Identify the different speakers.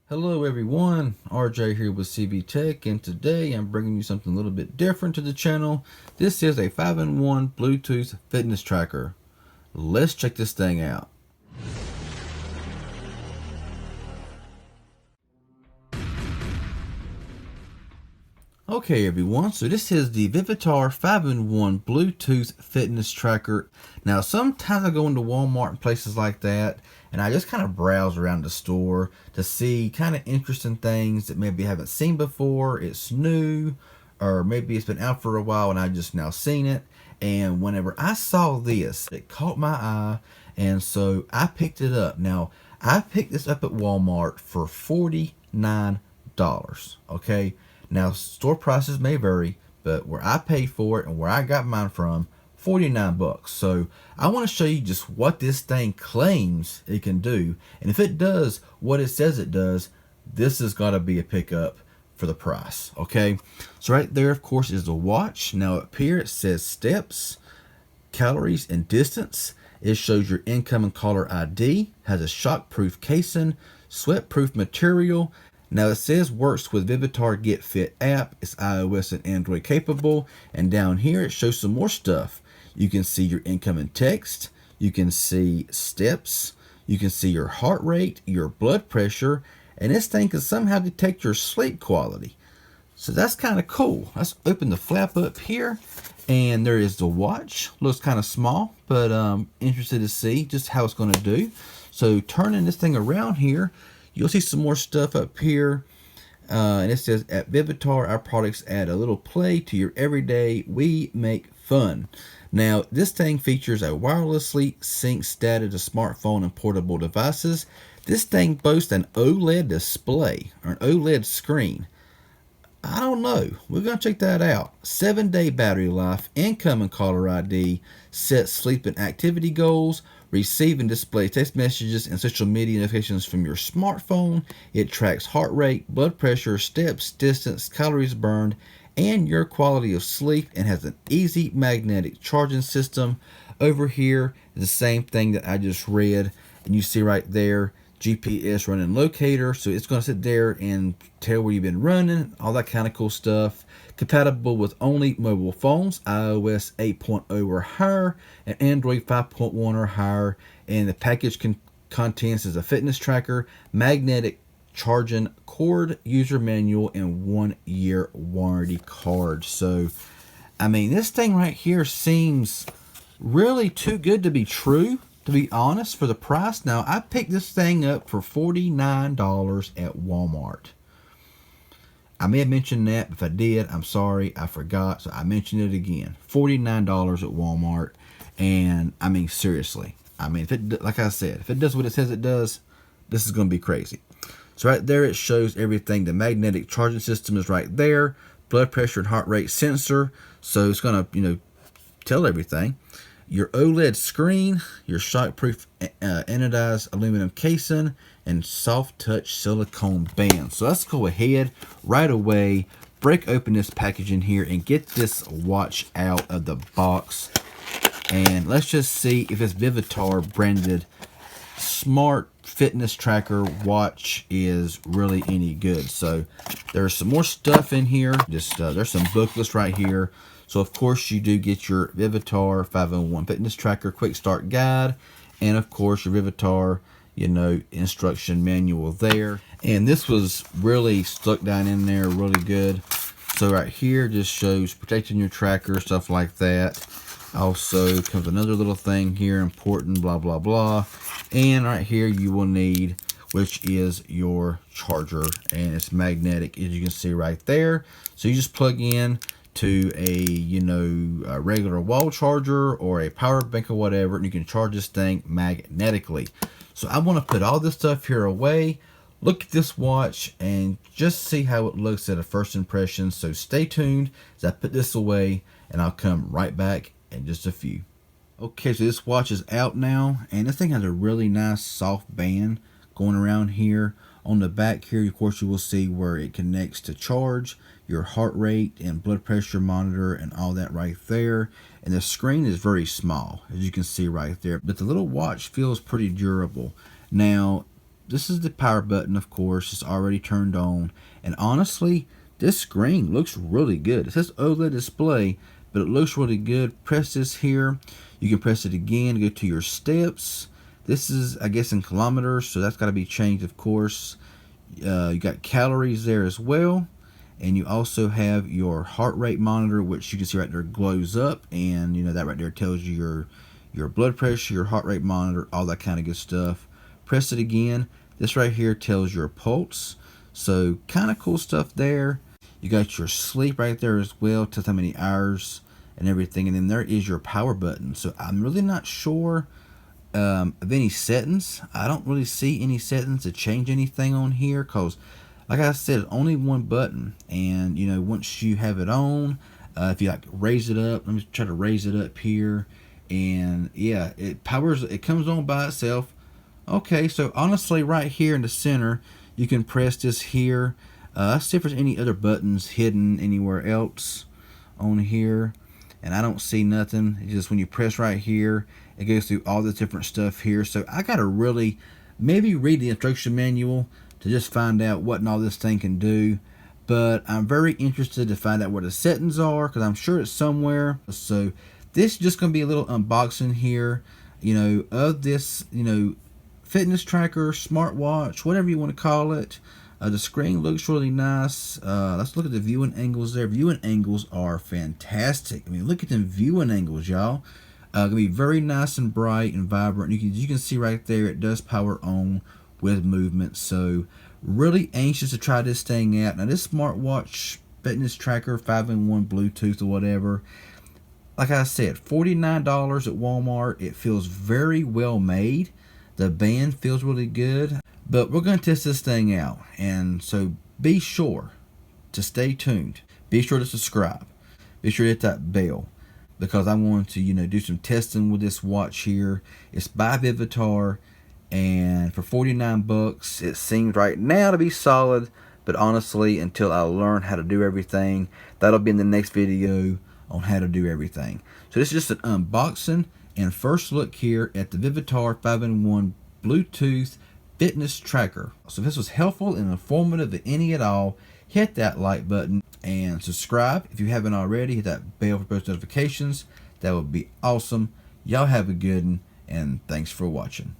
Speaker 1: Hello everyone, RJ here with CV Tech, and today I'm bringing you something a little bit different to the channel. This is a 5-in-1 Bluetooth fitness tracker. Let's check this thing out. Okay everyone, so this is the Vivitar 5-in-1 Bluetooth fitness tracker. Now sometimes I go into Walmart and places like that and I just kind of browse around the store to see kind of interesting things that maybe I haven't seen before, it's new, or maybe it's been out for a while and I just now seen it. And whenever I saw this, it caught my eye, and so I picked it up. Now I picked this up at Walmart for $49. Okay, now store prices may vary, but where I paid for it and where I got mine from, 49 bucks. So I want to show you just what this thing claims it can do, and if it does what it says it does, this has got to be a pickup for the price. Okay, so right there of course is the watch. Now up here it says steps, calories, and distance. It shows your incoming caller ID, has a shockproof casing, sweat-proof material. Now it says works with Vivitar Get Fit app. It's iOS and Android capable. And down here it shows some more stuff. You can see your incoming text. You can see steps. You can see your heart rate, your blood pressure, and this thing can somehow detect your sleep quality. So that's kind of cool. Let's open the flap up here, and there is the watch. Looks kind of small, but interested to see just how it's going to do. So turning this thing around here, you'll see some more stuff up here, and it says, at Vivitar, our products add a little play to your everyday. We make fun. Now, this thing features a wirelessly synced data to smartphone and portable devices. This thing boasts an OLED display, or an OLED screen. I don't know. We're going to check that out. 7-day battery life, incoming caller ID, set sleep and activity goals, receive and display text messages and social media notifications from your smartphone. It tracks heart rate, blood pressure, steps, distance, calories burned, and your quality of sleep, and has an easy magnetic charging system. Over here is the same thing that I just read, and you see right there, GPS running locator, so it's going to sit there and tell where you've been running, all that kind of cool stuff. Compatible with only mobile phones, iOS 8.0 or higher, and Android 5.1 or higher. And the package contents is a fitness tracker, magnetic charging cord, user manual, and 1-year warranty card. So, I mean, this thing right here seems really too good to be true, to be honest, for the price. Now, I picked this thing up for $49 at Walmart. I may have mentioned that, but if I did, I'm sorry, I forgot, so I mentioned it again. $49 at Walmart, and I mean, seriously. I mean, if it, like I said, if it does what it says it does, this is going to be crazy. So right there, it shows everything. The magnetic charging system is right there. Blood pressure and heart rate sensor, so it's going to, tell everything. Your OLED screen, your shockproof anodized aluminum casing, and soft touch silicone band. So let's go ahead right away, break open this package in here, and get this watch out of the box. And let's just see if this Vivitar branded smart fitness tracker watch is really any good. So there's some more stuff in here. Just there's some booklets right here. So of course you do get your Vivitar 5-in-1 fitness tracker quick start guide, and of course your Vivitar, instruction manual there. And this was really stuck down in there really good. So right here just shows protecting your tracker, stuff like that. Also comes another little thing here, important, blah blah blah. And right here you will need, which is your charger, and it's magnetic, as you can see right there. So you just plug in to a regular wall charger or a power bank or whatever, and you can charge this thing magnetically. So I want to put all this stuff here away, look at this watch, and just see how it looks at a first impression. So stay tuned as I put this away, and I'll come right back in just a few. Okay, so this watch is out now, and this thing has a really nice soft band going around here. On the back here, of course, you will see where it connects to charge, your heart rate and blood pressure monitor, and all that right there. And the screen is very small, as you can see right there, but the little watch feels pretty durable. Now, this is the power button, of course. It's already turned on. And honestly, this screen looks really good. It says OLED display, but it looks really good. Press this here. You can press it again to go to your steps. This is, I guess, in kilometers, so that's got to be changed, of course. You got calories there as well. And you also have your heart rate monitor, which you can see right there glows up. And, you know, that right there tells you your blood pressure, your heart rate monitor, all that kind of good stuff. Press it again. This right here tells your pulse. So kind of cool stuff there. You got your sleep right there as well. Tells how many hours and everything. And then there is your power button. So I'm really not sure of any settings. I don't really see any settings to change anything on here, because like I said, only one button. And you know, once you have it on, if you like raise it up, let me try to raise it up here. And yeah, it comes on by itself. Okay, so honestly right here in the center, you can press this here. Let's see if there's any other buttons hidden anywhere else on here. And I don't see nothing. It's just when you press right here, it goes through all the different stuff here. So I gotta really maybe read the instruction manual to just find out what and all this thing can do. But I'm very interested to find out where the settings are, because I'm sure it's somewhere. So this is just going to be a little unboxing here, you know, of this, you know, fitness tracker, smartwatch, whatever you want to call it. The screen looks really nice. Let's look at the viewing angles there. Viewing angles are fantastic. I mean, look at them viewing angles, y'all. Gonna be very nice and bright and vibrant. You can see right there, it does power on with movement. So really anxious to try this thing out. Now this smartwatch fitness tracker, 5-in-1 Bluetooth or whatever, like I said, $49 at Walmart. It feels very well made. The band feels really good. But we're going to test this thing out. And so be sure to stay tuned. Be sure to subscribe. Be sure to hit that bell, because I'm going to, you know, do some testing with this watch here. It's by Vivitar. And for 49 bucks, it seems right now to be solid. But honestly, until I learn how to do everything, that'll be in the next video on how to do everything. So this is just an unboxing and first look here at the Vivitar 5-in-1 Bluetooth fitness tracker. So if this was helpful and informative to any at all, hit that like button and subscribe if you haven't already. Hit that bell for post notifications. That would be awesome. Y'all have a good one, and thanks for watching.